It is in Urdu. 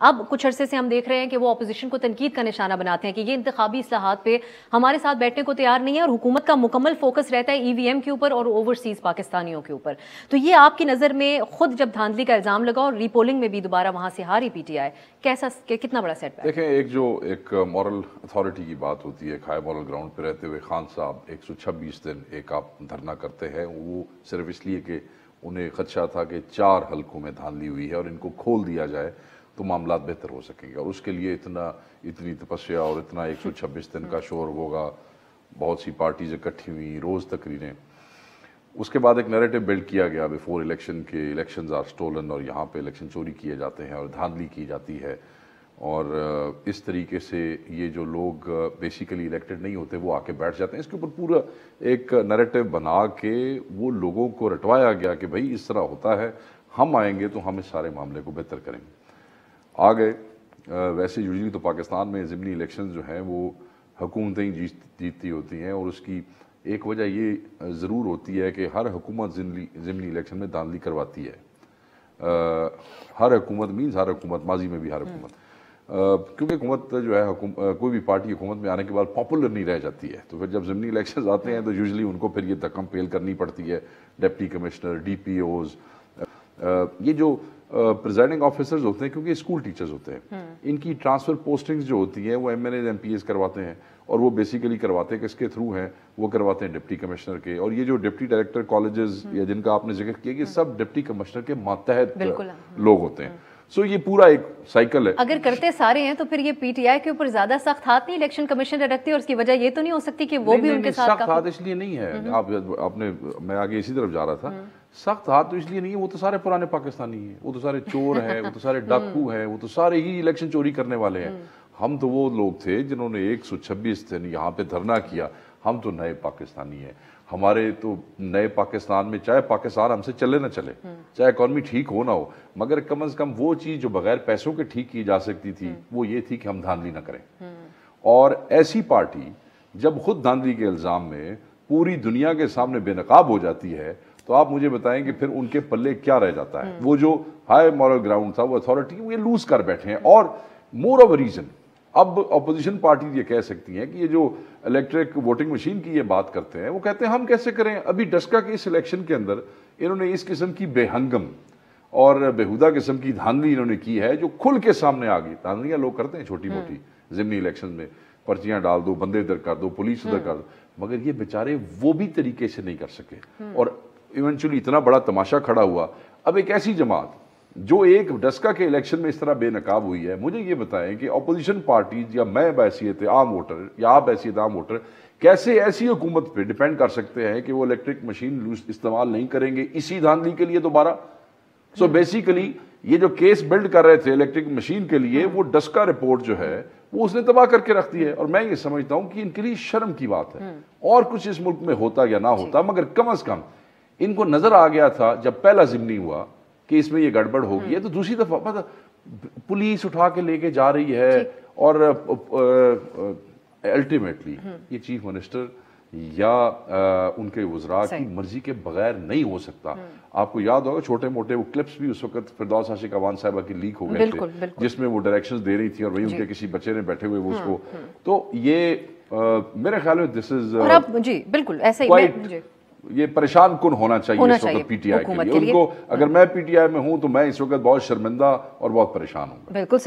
اب کچھ عرصے سے ہم دیکھ رہے ہیں کہ وہ اپوزیشن کو تنقید کا نشانہ بناتے ہیں کہ یہ انتخابی اصلاحات پہ ہمارے ساتھ بیٹھنے کو تیار نہیں ہے، اور حکومت کا مکمل فوکس رہتا ہے EVM کے اوپر اور اوورسیز پاکستانیوں کے اوپر. تو یہ آپ کی نظر میں خود جب دھاندلی کا الزام لگا اور ری پولنگ میں بھی دوبارہ وہاں سے ہاری PTI، کیسا کتنا بڑا سیٹ بیک؟ دیکھیں، ایک مورل اتھارٹی کی بات ہوتی ہے. ہائی مورل گراؤنڈ پہ رہتے ہوئے خان صاحب 126 دن ایک آپ دھرنا کرتے ہیں، وہ صرف اس لیے کہ انہیں خدشہ تھا کہ 4 حلقوں میں دھاندلی ہوئی ہے اور ان کو کھول دیا جائے تو معاملات بہتر ہو سکیں گے، اور اس کے لیے اتنی تپسیا اور اتنا 126 دن کا شور ہوگا. بہت سی پارٹیز اکٹھی ہوئی، روز تقریریں. اس کے بعد ایک نیریٹو بلڈ کیا گیا بیفور الیکشن کے الیکشنز آر سٹولن، اور یہاں پہ الیکشن چوری کیے جاتے ہیں اور دھاندلی کی جاتی ہے، اور اس طریقے سے یہ جو لوگ بیسیکلی الیکٹڈ نہیں ہوتے وہ آ کے بیٹھ جاتے ہیں. اس کے اوپر پورا ایک نیریٹو بنا کے وہ لوگوں کو رٹوایا گیا کہ بھائی اس طرح ہوتا ہے، ہم آئیں گے تو ہم اس سارے معاملے کو بہتر کریں گے. آ گئے. ویسے یوزلی تو پاکستان میں ضمنی الیکشن جو ہیں وہ حکومتیں جیتتی ہوتی ہیں، اور اس کی ایک وجہ یہ ضرور ہوتی ہے کہ ہر حکومت ضمنی الیکشن میں دھاندلی کرواتی ہے. ہر حکومت ہر حکومت، ماضی میں بھی ہر حکومت، کیونکہ حکومت جو ہے کوئی بھی پارٹی حکومت میں آنے کے بعد پاپولر نہیں رہ جاتی ہے، تو پھر جب ضمنی الیکشنز آتے ہیں تو یوزلی ان کو پھر یہ دھکم پیل کرنی پڑتی ہے. ڈپٹی کمشنر، DPOs، یہ جو پریزائڈنگ آفیسرز ہوتے ہیں کیونکہ اسکول ٹیچرز ہوتے ہیں، ان کی ٹرانسفر پوسٹنگز جو ہوتی ہیں وہ MNAs MPs کرواتے ہیں، اور وہ بیسیکلی کرواتے ہیں کہ اس کے تھرو ہیں، وہ کرواتے ہیں ڈپٹی کمشنر کے. اور یہ جو ڈپٹی ڈائریکٹر کالجز یا جن کا آپ نے ذکر کیا، یہ سب ڈپٹی کمشنر کے ماتحت لوگ ہوتے ہیں. سو یہ پورا ایک سائیکل ہے. اگر کرتے سارے ہیں تو پھر یہ PTI کے اوپر زیادہ سخت ہاتھ نہیں الیکشن کمیشن رکھتی، اور اس کی وجہ یہ تو نہیں ہو سکتی کہ وہ بھی ان کے ساتھ سخت ہاتھ اس لیے نہیں ہے. میں آگے اسی طرف جا رہا تھا. سخت ہاتھ تو اس لیے نہیں ہے، وہ تو سارے پرانے پاکستانی ہیں، وہ تو سارے چور ہیں، وہ تو سارے ڈاکو ہیں، وہ تو سارے ہی الیکشن چوری کرنے والے ہیں. ہم تو وہ لوگ تھے جنہوں نے 126 دن یہاں پہ دھرنا کیا. ہم تو نئے پاکستانی ہیں. ہمارے تو نئے پاکستان میں چاہے پاکستان ہم سے چلے نہ چلے، چاہے اکانومی ٹھیک ہو نہ ہو، مگر کم از کم وہ چیز جو بغیر پیسوں کے ٹھیک کی جا سکتی تھی وہ یہ تھی کہ ہم دھاندلی نہ کریں. اور ایسی پارٹی جب خود دھاندلی کے الزام میں پوری دنیا کے سامنے بے نقاب ہو جاتی ہے تو آپ مجھے بتائیں کہ پھر ان کے پلے کیا رہ جاتا ہے. وہ جو ہائی مورل گراؤنڈ تھا، وہ اتھارٹی، وہ یہ لوز کر بیٹھے ہیں. اور مور آف ریزن اب اپوزیشن پارٹی یہ کہہ سکتی ہیں کہ یہ جو الیکٹرک ووٹنگ مشین کی یہ بات کرتے ہیں، وہ کہتے ہیں ہم کیسے کریں. ابھی ڈسکا کے اس الیکشن کے اندر انہوں نے اس قسم کی بے ہنگم اور بےہودہ قسم کی دھاندلی انہوں نے کی ہے جو کھل کے سامنے آ گئی. دھاندلیاں لوگ کرتے ہیں چھوٹی موٹی ضمنی الیکشن میں، پرچیاں ڈال دو، بندے ادھر کر دو، پولیس ادھر کر دو، مگر یہ بیچارے وہ بھی طریقے سے نہیں کر سکے. اور ایونچولی اتنا بڑا تماشا کھڑا ہوا. اب ایک ایسی جماعت جو ایک ڈسکا کے الیکشن میں اس طرح بے نقاب ہوئی ہے، مجھے یہ بتائیں کہ اپوزیشن پارٹیز یا میں بحیثیت عام ووٹر یا آپ بحیثیت عام ووٹر کیسے ایسی حکومت پہ ڈیپینڈ کر سکتے ہیں کہ وہ الیکٹرک مشین استعمال نہیں کریں گے اسی دھاندلی کے لیے دوبارہ. سو بیسیکلی یہ جو کیس بلڈ کر رہے تھے الیکٹرک مشین کے لیے، وہ ڈسکا رپورٹ جو ہے وہ اس نے تباہ کر کے رکھ دی ہے. اور میں یہ سمجھتا ہوں کہ ان کے لیے شرم کی بات ہے، اور کچھ اس ملک میں ہوتا یا نہ ہوتا، مگر کم از کم ان کو نظر آ گیا تھا جب پہلا ضمنی ہوا کہ اس میں یہ گڑبڑ ہو گئی ہے، تو دوسری دفعہ مطلب پولیس اٹھا کے لے کے جا رہی ہے، اور الٹیمیٹلی یہ چیف منسٹر یا ان کے وزراء کی مرضی کے بغیر نہیں ہو سکتا. آپ کو یاد ہوگا چھوٹے موٹے وہ کلپس بھی اس وقت فردوس عاشق اوان صاحبہ کی لیک ہو گئے تھے، جس میں وہ ڈائریکشنز دے رہی تھی اور وہی ان کے کسی بچے نے بیٹھے ہوئے وہ اس کو. تو یہ میرے خیال میں دس از جی بالکل ایسا ہی یہ پریشان کن ہونا چاہیے اس وقت PTI کے لیے. ان کو اگر میں PTI میں ہوں تو میں اس وقت بہت شرمندہ اور بہت پریشان ہوں. بالکل.